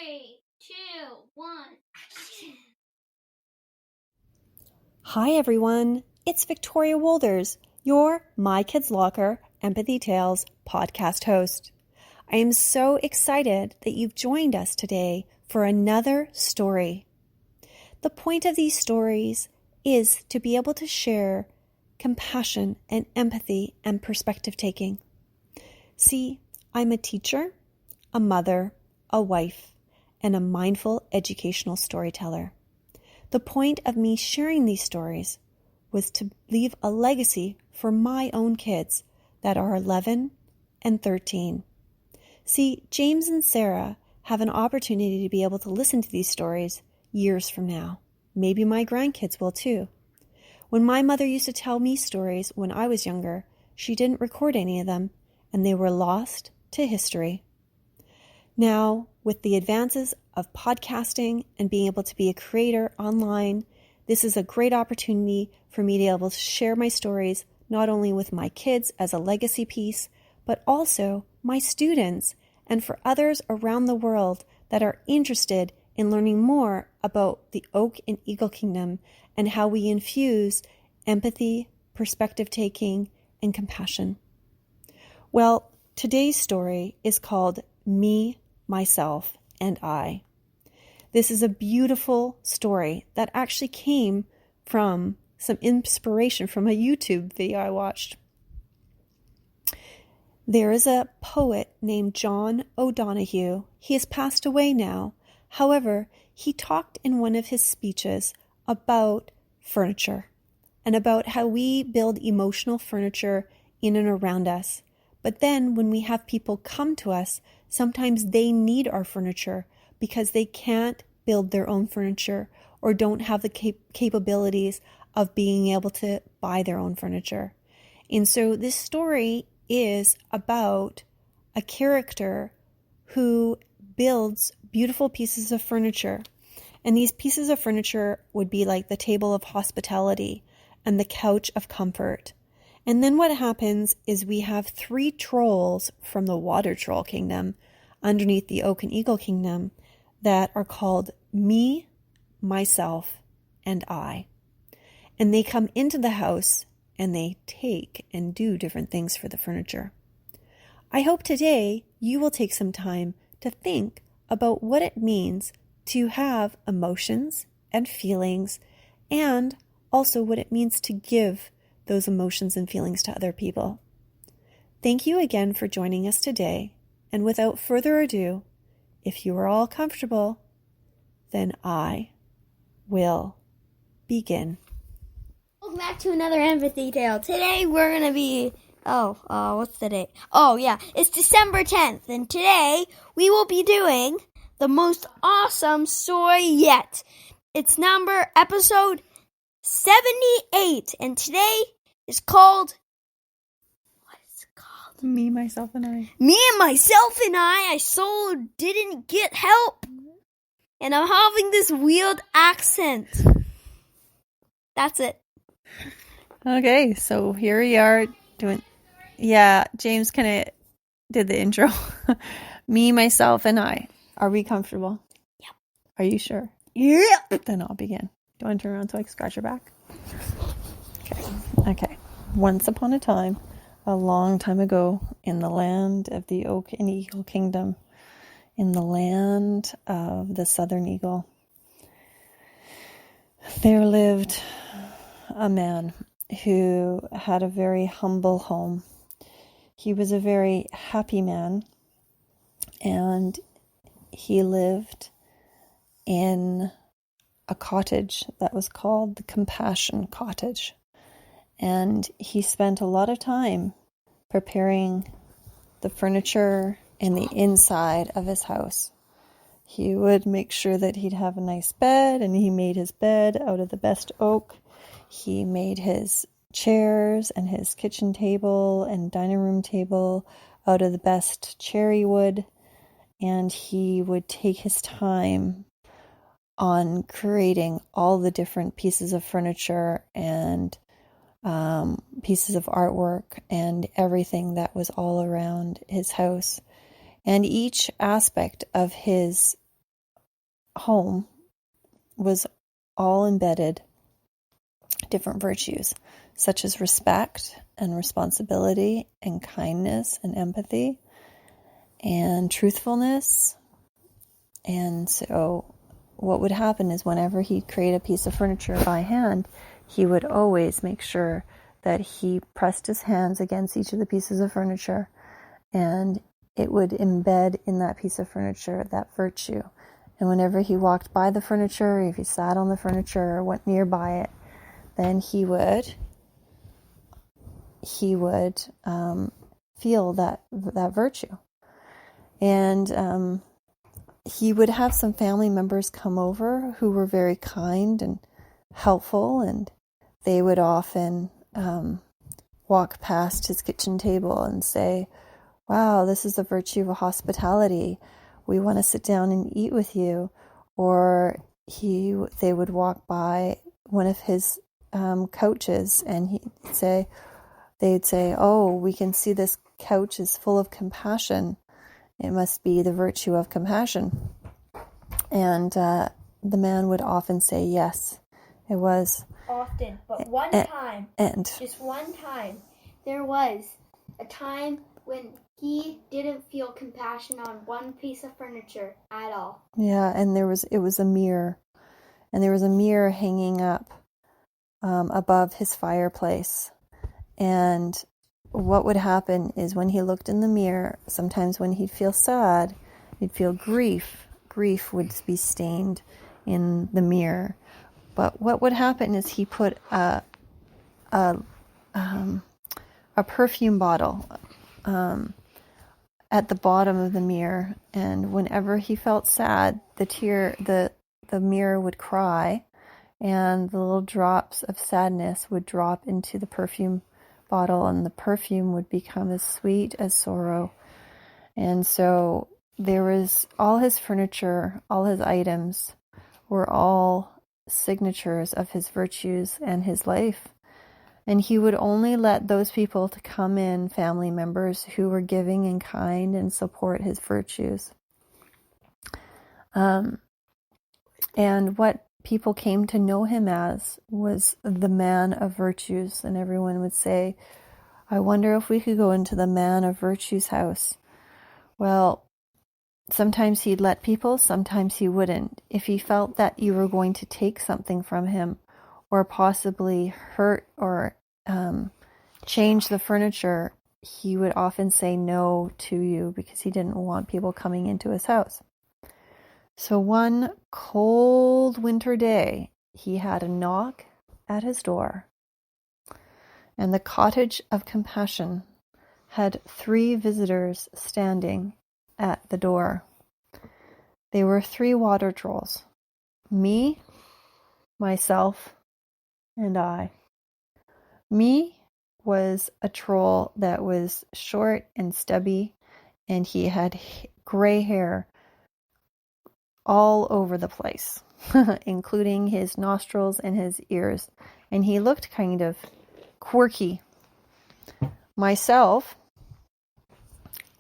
3, 2, 1, action. Hi everyone, it's Victoria Wolders, your My Kids Locker Empathy Tales podcast host. I am so excited that you've joined us today for another story. The point of these stories is to be able to share compassion and empathy and perspective taking. See, I'm a teacher, a mother, a wife, and a mindful educational storyteller. The point of me sharing these stories was to leave a legacy for my own kids that are 11 and 13. See, James and Sarah have an opportunity to be able to listen to these stories years from now. Maybe my grandkids will too. When my mother used to tell me stories when I was younger, she didn't record any of them, and they were lost to history. Now, with the advances of podcasting and being able to be a creator online, this is a great opportunity for me to be able to share my stories not only with my kids as a legacy piece, but also my students and for others around the world that are interested in learning more about the Oak and Eagle Kingdom and how we infuse empathy, perspective taking, and compassion. Well, today's story is called Me, Myself, and I. This is a beautiful story that actually came from some inspiration from a YouTube video I watched. There is a poet named John O'Donohue. He has passed away now. However, he talked in one of his speeches about furniture and about how we build emotional furniture in and around us. But then when we have people come to us, sometimes they need our furniture because they can't build their own furniture or don't have the capabilities of being able to buy their own furniture. And so this story is about a character who builds beautiful pieces of furniture. And these pieces of furniture would be like the table of hospitality and the couch of comfort. And then what happens is we have 3 trolls from the Water Troll Kingdom underneath the Oak and Eagle Kingdom that are called Me, Myself, and I. And they come into the house and they take and do different things for the furniture. I hope today you will take some time to think about what it means to have emotions and feelings, and also what it means to give those emotions and feelings to other people. Thank you again for joining us today. And without further ado, if you are all comfortable, then I will begin. Welcome back to another empathy tale. Today we're going to be, what's the date? Oh yeah, it's December 10th. And today we will be doing the most awesome story yet. It's episode 78. And today is called, Me, Myself, and I. Me and Myself and I so didn't get help. And I'm having this weird accent. That's it. Okay, so here we are doing... Yeah, James kind of did the intro. Me, Myself, and I. Are we comfortable? Yep. Are you sure? Yep. Then I'll begin. Do you want to turn around so I can scratch your back? Okay. Once upon a time, a long time ago, in the land of the Oak and Eagle Kingdom, in the land of the Southern Eagle, there lived a man who had a very humble home. He was a very happy man, and he lived in a cottage that was called the Compassion Cottage. And he spent a lot of time preparing the furniture and the inside of his house. He would make sure that he'd have a nice bed, and he made his bed out of the best oak. He made his chairs and his kitchen table and dining room table out of the best cherry wood. And he would take his time on creating all the different pieces of furniture and pieces of artwork and everything that was all around his house. And each aspect of his home was all embedded different virtues, such as respect and responsibility and kindness and empathy and truthfulness. And so what would happen is whenever he'd create a piece of furniture by hand, he would always make sure that he pressed his hands against each of the pieces of furniture, and it would embed in that piece of furniture that virtue. And whenever he walked by the furniture, if he sat on the furniture or went nearby it, then he would feel that virtue. And he would have some family members come over who were very kind and helpful, and they would often walk past his kitchen table and say, "Wow, this is the virtue of hospitality. We want to sit down and eat with you." Or they would walk by one of his couches, and they'd say, "Oh, we can see this couch is full of compassion. It must be the virtue of compassion." And the man would often say, "Yes, it was." Often, but just one time, there was a time when he didn't feel compassion on one piece of furniture at all. Yeah, and it was a mirror, and there was a mirror hanging up above his fireplace. And what would happen is when he looked in the mirror, sometimes when he'd feel sad, he'd feel grief. Grief would be stained in the mirror. But what would happen is he put a perfume bottle at the bottom of the mirror, and whenever he felt sad, the mirror would cry, and the little drops of sadness would drop into the perfume bottle, and the perfume would become as sweet as sorrow. And so there was all his furniture, all his items were all signatures of his virtues and his life. And he would only let those people to come in, family members who were giving and kind and support his virtues. And what people came to know him as was the man of virtues. And everyone would say, "I wonder if we could go into the man of virtues house." Well, sometimes he'd let people, sometimes he wouldn't. If he felt that you were going to take something from him, or possibly hurt or change the furniture, he would often say no to you because he didn't want people coming into his house. So one cold winter day, he had a knock at his door, and the Cottage of Compassion had 3 visitors standing at the door. They were 3 water trolls: me, myself, and I. Me was a troll that was short and stubby, and he had gray hair all over the place, including his nostrils and his ears, and he looked kind of quirky. Myself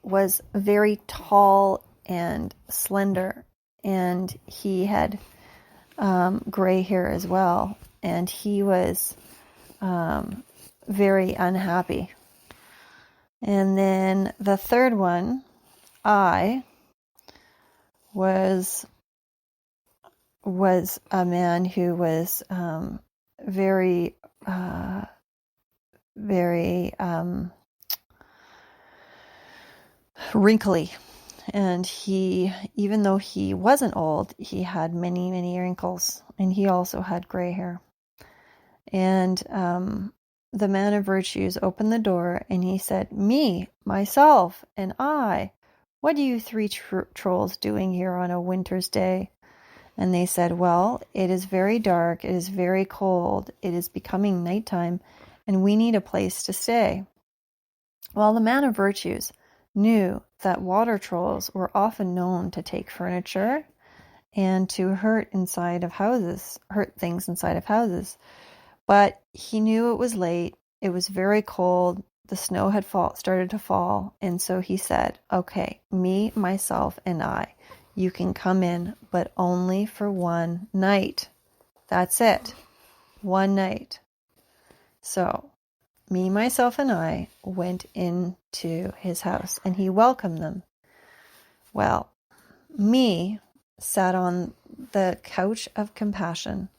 was very tall and slender, and he had gray hair as well, and he was very unhappy. And then the third one, I was a man who was very wrinkly, and he, even though he wasn't old, he had many wrinkles, and he also had gray hair. And the man of virtues opened the door, and he said, "Me, myself, and I. What are you 3 trolls doing here on a winter's day?" And they said, "Well, it is very dark, it is very cold, it is becoming nighttime, and we need a place to stay." Well, the man of virtues knew that water trolls were often known to take furniture and to hurt things inside of houses. But he knew it was late, it was very cold, the snow had started to fall, and so he said, "Okay, me, myself, and I. You can come in, but only for one night. That's it. One night. So, me, myself, and I went into his house, and he welcomed them. Well, me sat on the couch of compassion,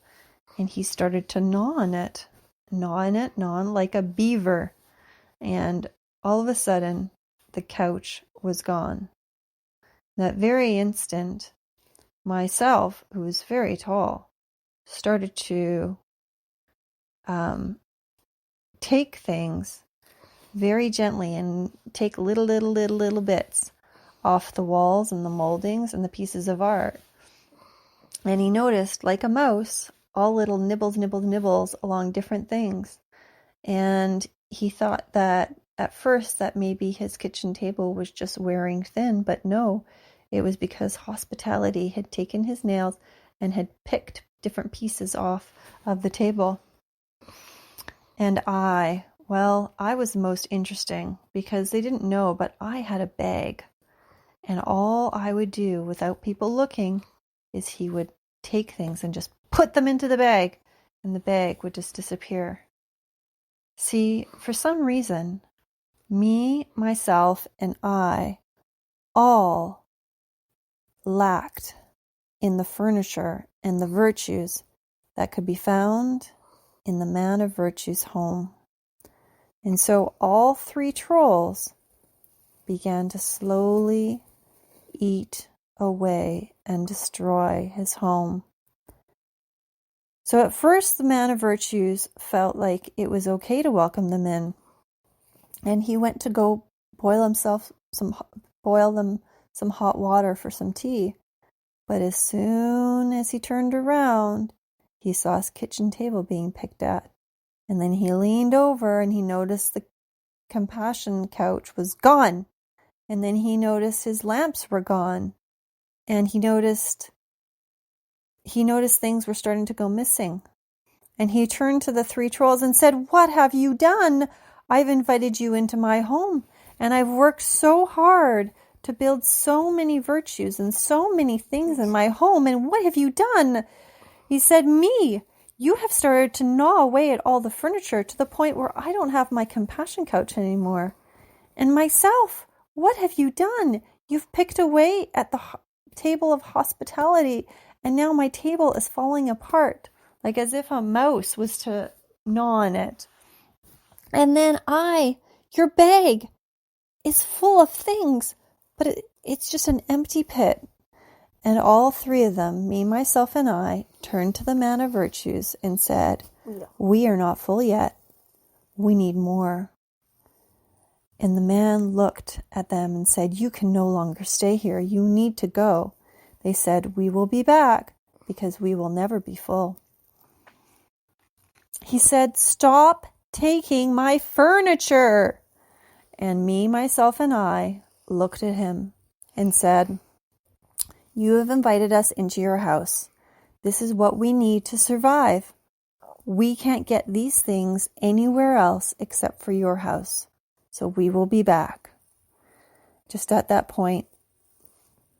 and he started to gnaw on it, like a beaver. And all of a sudden, the couch was gone. That very instant, myself, who was very tall, started to take things very gently and take little bits off the walls and the moldings and the pieces of art. And he noticed, like a mouse, all little nibbles along different things. And he thought that at first that maybe his kitchen table was just wearing thin, but no, it was because hospitality had taken his nails and had picked different pieces off of the table. And I was the most interesting because they didn't know, but I had a bag. And all I would do without people looking is he would take things and just put them into the bag, and the bag would just disappear. See, for some reason, me, myself, and I all lacked in the furniture and the virtues that could be found in the man of virtue's home. And so all three trolls began to slowly eat away and destroy his home. So at first the man of virtues felt like it was okay to welcome them in, and he went to go boil them some hot water for some tea. But as soon as he turned around, he saw his kitchen table being picked at. And then he leaned over and he noticed the compassion couch was gone. And then he noticed his lamps were gone. And he noticed things were starting to go missing. And he turned to the three trolls and said, "What have you done? I've invited you into my home, and I've worked so hard to build so many virtues and so many things in my home, and what have you done?" He said, "Me, you have started to gnaw away at all the furniture to the point where I don't have my compassion couch anymore. And myself, what have you done? You've picked away at the table of hospitality, and now my table is falling apart, like as if a mouse was to gnaw on it. And then your bag is full of things, but it's just an empty pit." And all three of them, me, myself, and I, turned to the man of virtues and said, "We are not full yet. We need more." And the man looked at them and said, "You can no longer stay here. You need to go." They said, "We will be back because we will never be full." He said, "Stop taking my furniture." And me, myself, and I looked at him and said, "You have invited us into your house. This is what we need to survive. We can't get these things anywhere else except for your house. So we will be back." Just at that point,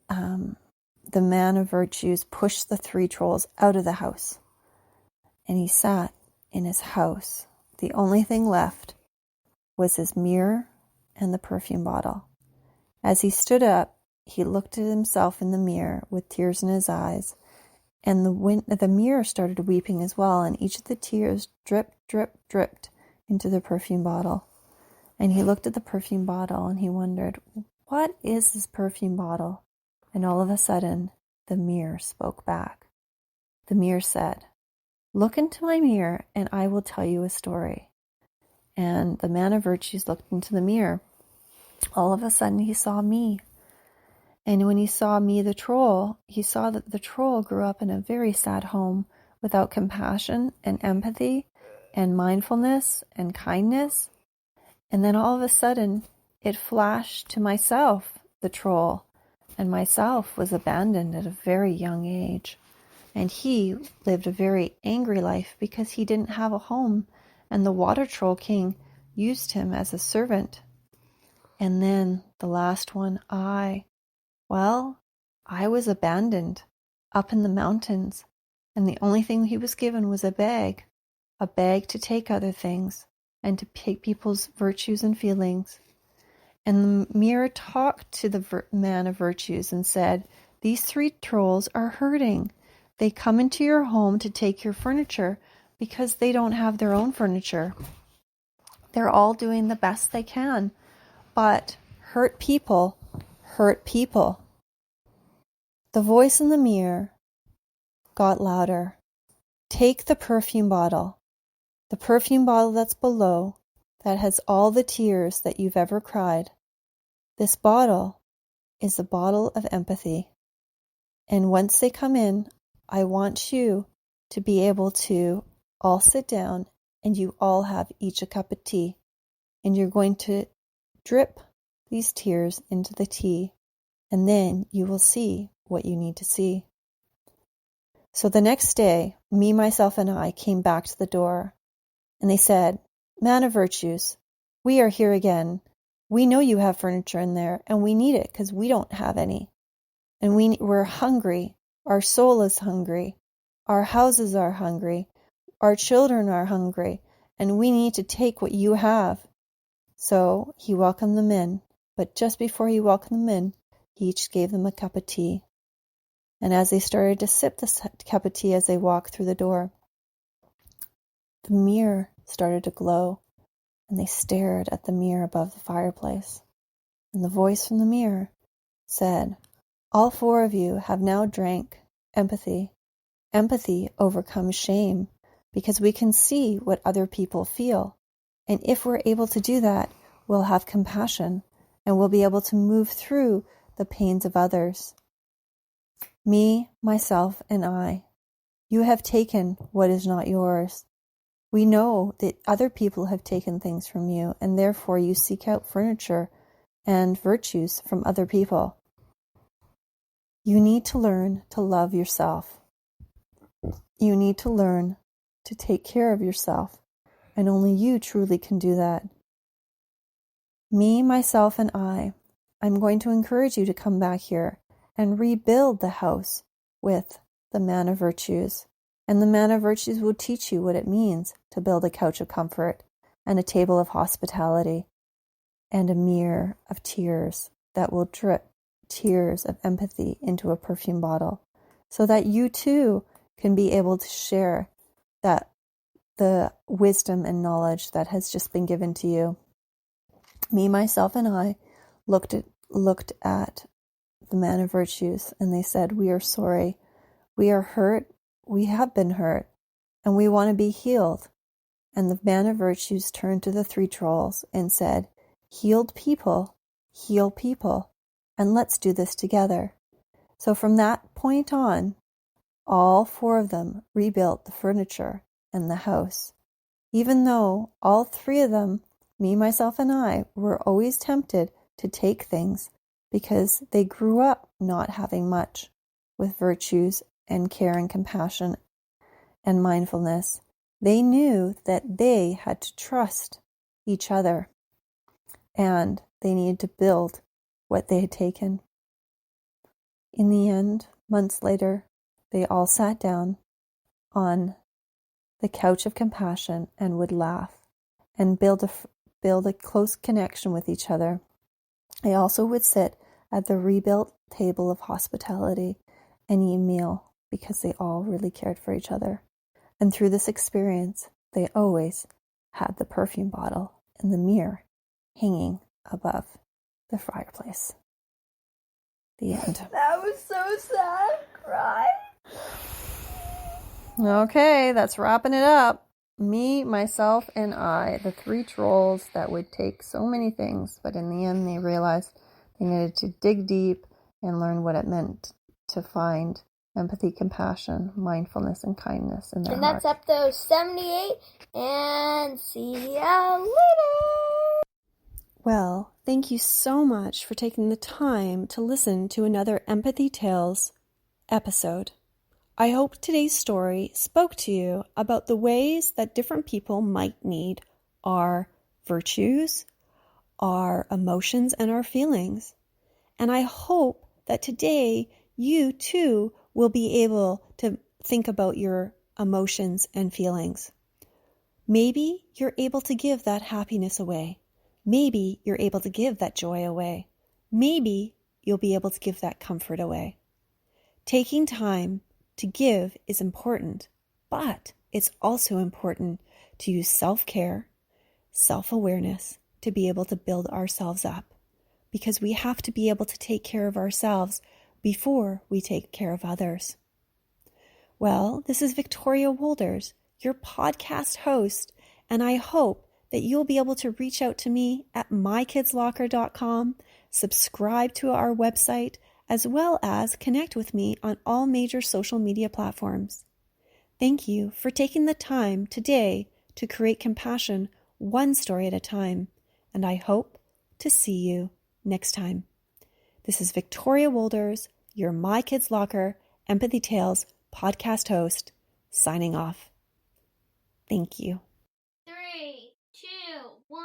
the man of virtues pushed the three trolls out of the house. And he sat in his house. The only thing left was his mirror and the perfume bottle. As he stood up, he looked at himself in the mirror with tears in his eyes, and the mirror started weeping as well, and each of the tears dripped into the perfume bottle. And he looked at the perfume bottle and he wondered, what is this perfume bottle? And all of a sudden, the mirror spoke back. The mirror said, "Look into my mirror and I will tell you a story." And the man of virtues looked into the mirror. All of a sudden, he saw me. And when he saw me, the troll, he saw that the troll grew up in a very sad home without compassion and empathy and mindfulness and kindness. And then all of a sudden, it flashed to myself, the troll, and myself was abandoned at a very young age. And he lived a very angry life because he didn't have a home, and the water troll king used him as a servant. And then the last one, I was abandoned up in the mountains, and the only thing he was given was a bag to take other things and to take people's virtues and feelings. And the mirror talked to the man of virtues and said, "These three trolls are hurting. They come into your home to take your furniture because they don't have their own furniture. They're all doing the best they can, but hurt people hurt people." The voice in the mirror got louder. "Take the perfume bottle that's below, that has all the tears that you've ever cried. This bottle is a bottle of empathy. And once they come in, I want you to be able to all sit down and you all have each a cup of tea. And you're going to drip these tears into the tea, and then you will see what you need to see." So the next day, me, myself, and I came back to the door, and they said, "Man of virtues, we are here again. We know you have furniture in there, and we need it because we don't have any. And we're hungry. Our soul is hungry. Our houses are hungry. Our children are hungry, and we need to take what you have." So he welcomed them in, but just before he welcomed them in, he each gave them a cup of tea. And as they started to sip this cup of tea as they walked through the door, the mirror started to glow, and they stared at the mirror above the fireplace. And the voice from the mirror said, "All four of you have now drank empathy. Empathy overcomes shame because we can see what other people feel. And if we're able to do that, we'll have compassion and we'll be able to move through the pains of others. Me, myself, and I. You have taken what is not yours. We know that other people have taken things from you, and therefore you seek out furniture and virtues from other people. You need to learn to love yourself. You need to learn to take care of yourself, and only you truly can do that. Me, myself, and I'm going to encourage you to come back here and rebuild the house with the man of virtues. And the man of virtues will teach you what it means to build a couch of comfort and a table of hospitality and a mirror of tears that will drip tears of empathy into a perfume bottle so that you too can be able to share that the wisdom and knowledge that has just been given to you. Me, myself, and I looked at the man of virtues, and they said, "We are sorry. We are hurt. We have been hurt, and we want to be healed." And the man of virtues turned to the three trolls and said, "Healed people, heal people, and let's do this together." So from that point on, all four of them rebuilt the furniture and the house. Even though all three of them, me, myself, and I, were always tempted to take things because they grew up not having much with virtues and care and compassion and mindfulness. They knew that they had to trust each other and they needed to build what they had taken. In the end, months later, they all sat down on the couch of compassion and would laugh and build a close connection with each other. They also would sit at the rebuilt table of hospitality and eat a meal because they all really cared for each other. And through this experience, they always had the perfume bottle and the mirror hanging above the fireplace. The end. That was so sad. Cry. Okay, that's wrapping it up. Me, myself, and I, the three trolls that would take so many things, but in the end they realized they needed to dig deep and learn what it meant to find empathy, compassion, mindfulness, and kindness in their And that's heart. episode 78, and see ya later. Well, thank you so much for taking the time to listen to another Empathy Tales episode. I hope today's story spoke to you about the ways that different people might need our virtues, our emotions, and our feelings. And I hope that today you too will be able to think about your emotions and feelings. Maybe you're able to give that happiness away. Maybe you're able to give that joy away. Maybe you'll be able to give that comfort away. Taking time to give is important, but it's also important to use self-care, self-awareness to be able to build ourselves up, because we have to be able to take care of ourselves before we take care of others. Well, this is Victoria Wolders, your podcast host, and I hope that you'll be able to reach out to me at mykidslocker.com, subscribe to our website, as well as connect with me on all major social media platforms. Thank you for taking the time today to create compassion one story at a time, and I hope to see you next time. This is Victoria Wolders, your My Kids Locker Empathy Tales podcast host, signing off. Thank you. 3, 2, 1.